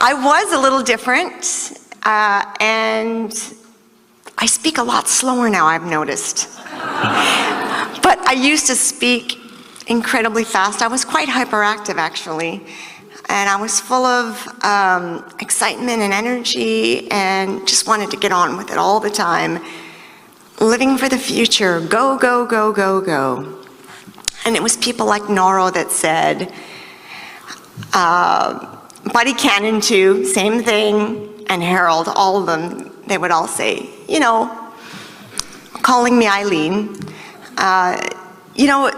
I was a little different, and I speak a lot slower now, I've noticed. But I used to speak incredibly fast. I was quite hyperactive, actually. And I was full of excitement and energy and just wanted to get on with it all the time. Living for the future, go, go, go, go, go. And it was people like Noro that said, Buddy Cannon too, same thing, and Harold, all of them, they would all say, you know, calling me Eileen, you know,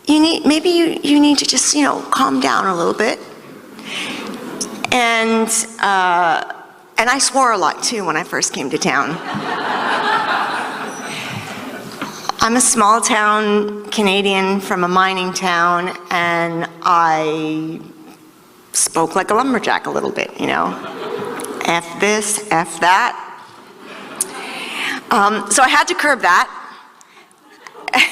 you need to just, you know, calm down a little bit. And I swore a lot too when I first came to town. I'm a small town Canadian from a mining town, and I spoke like a lumberjack a little bit, you know. F this, F that. So I had to curb that.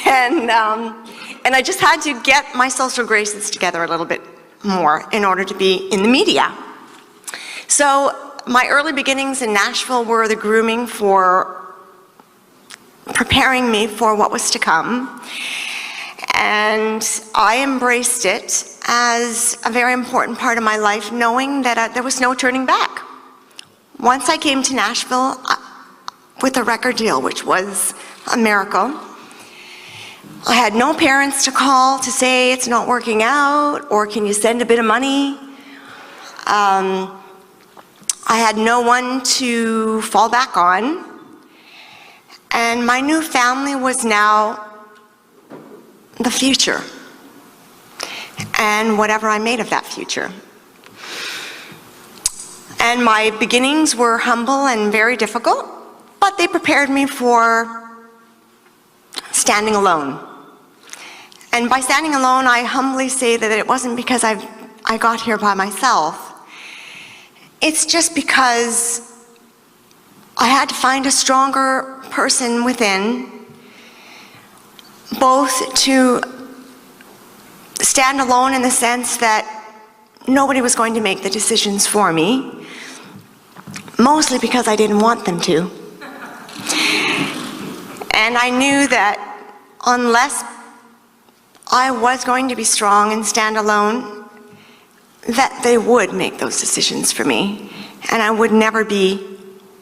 And I just had to get my social graces together a little bit more in order to be in the media. So my early beginnings in Nashville were the grooming for preparing me for what was to come. And I embraced it as a very important part of my life, knowing that there was no turning back. Once I came to Nashville with a record deal, which was a miracle, I had no parents to call to say it's not working out, or can you send a bit of money? I had no one to fall back on. And my new family was now the future, and whatever I made of that future. And my beginnings were humble and very difficult, but they prepared me for standing alone. And by standing alone, I humbly say that it wasn't because I got here by myself. It's just because I had to find a stronger person within, both to stand alone in the sense that nobody was going to make the decisions for me, mostly because I didn't want them to. And I knew that unless I was going to be strong and stand alone, that they would make those decisions for me, and I would never be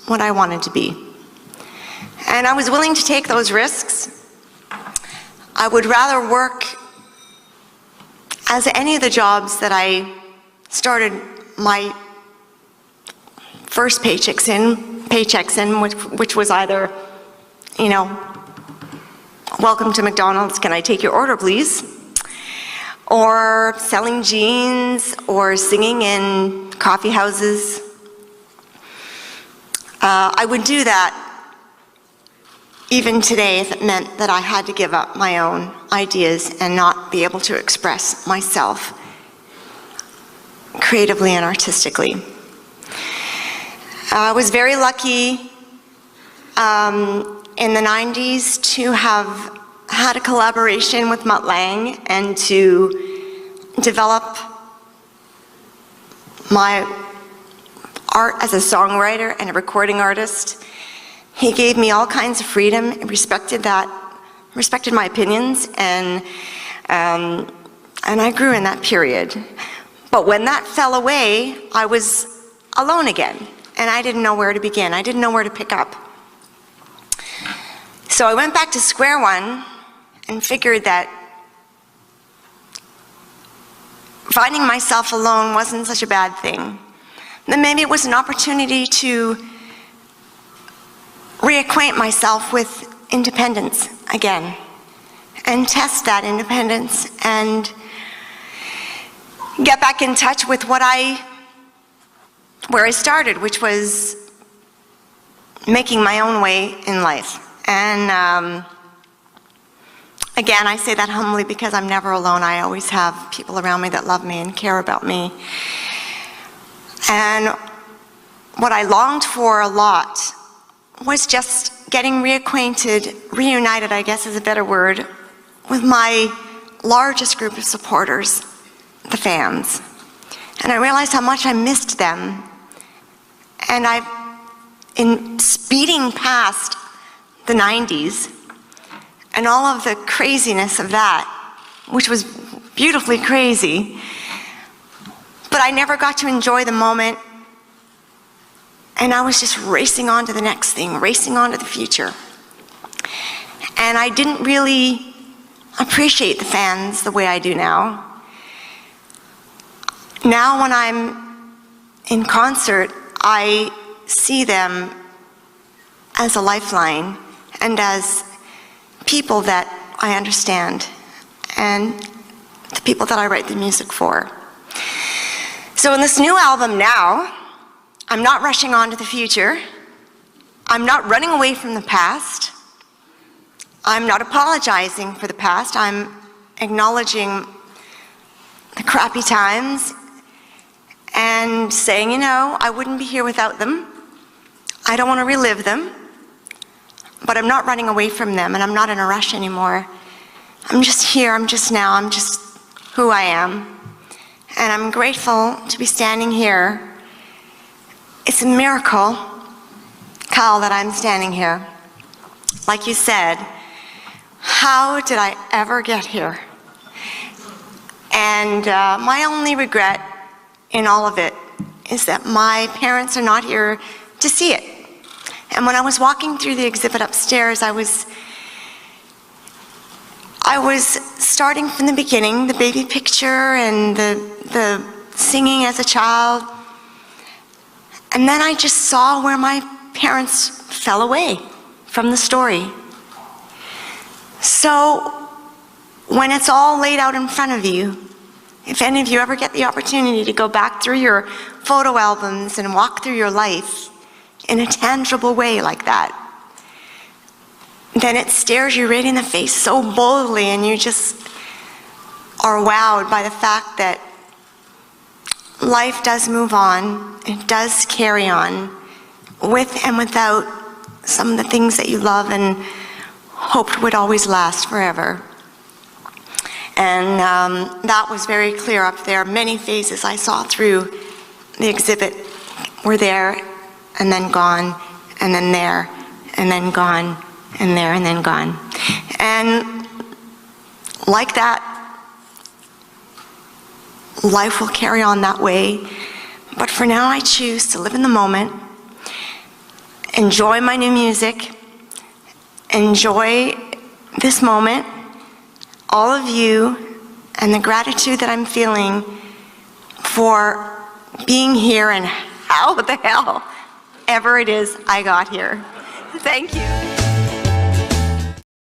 what I wanted to be. And I was willing to take those risks. I would rather work as any of the jobs that I started my first paychecks in, which was either, you know, welcome to McDonald's, can I take your order please? Or selling jeans, or singing in coffee houses. I would do that even today if it meant that I had to give up my own ideas and not be able to express myself creatively and artistically. I was very lucky in the 90s to have had a collaboration with Mutt Lange and to develop my art as a songwriter and a recording artist. He gave me all kinds of freedom, respected my opinions, and I grew in that period. But when that fell away, I was alone again, and I didn't know where to begin. I didn't know where to pick up. So I went back to square one and figured that finding myself alone wasn't such a bad thing. Then maybe it was an opportunity to reacquaint myself with independence again, and test that independence and get back in touch with where I started, which was making my own way in life. And again, I say that humbly because I'm never alone. I always have people around me that love me and care about me. And what I longed for a lot was just getting reacquainted, reunited, I guess is a better word, with my largest group of supporters, the fans. And I realized how much I missed them. And in speeding past the 90s and all of the craziness of that, which was beautifully crazy, but I never got to enjoy the moment. And I was just racing on to the next thing, racing on to the future. And I didn't really appreciate the fans the way I do now. Now when I'm in concert, I see them as a lifeline and as people that I understand and the people that I write the music for. So in this new album now, I'm not rushing on to the future. I'm not running away from the past. I'm not apologizing for the past. I'm acknowledging the crappy times and saying, you know, I wouldn't be here without them. I don't want to relive them, but I'm not running away from them, and I'm not in a rush anymore. I'm just here, I'm just now, I'm just who I am. And I'm grateful to be standing here. It's a miracle, Kyle, that I'm standing here. Like you said, how did I ever get here? And my only regret in all of it is that my parents are not here to see it. And when I was walking through the exhibit upstairs, I was starting from the beginning, the baby picture and the singing as a child. And then I just saw where my parents fell away from the story. So when it's all laid out in front of you, if any of you ever get the opportunity to go back through your photo albums and walk through your life in a tangible way like that, then it stares you right in the face so boldly, and you just are wowed by the fact that life does move on. It does carry on with and without some of the things that you love and hoped would always last forever. And that was very clear up there. Many phases I saw through the exhibit were there and then gone, and then there, and then gone, and there, and then gone. And like that, life will carry on that way. But for now, I choose to live in the moment, enjoy my new music, enjoy this moment, all of you, and the gratitude that I'm feeling for being here and how the hell ever it is I got here. Thank you.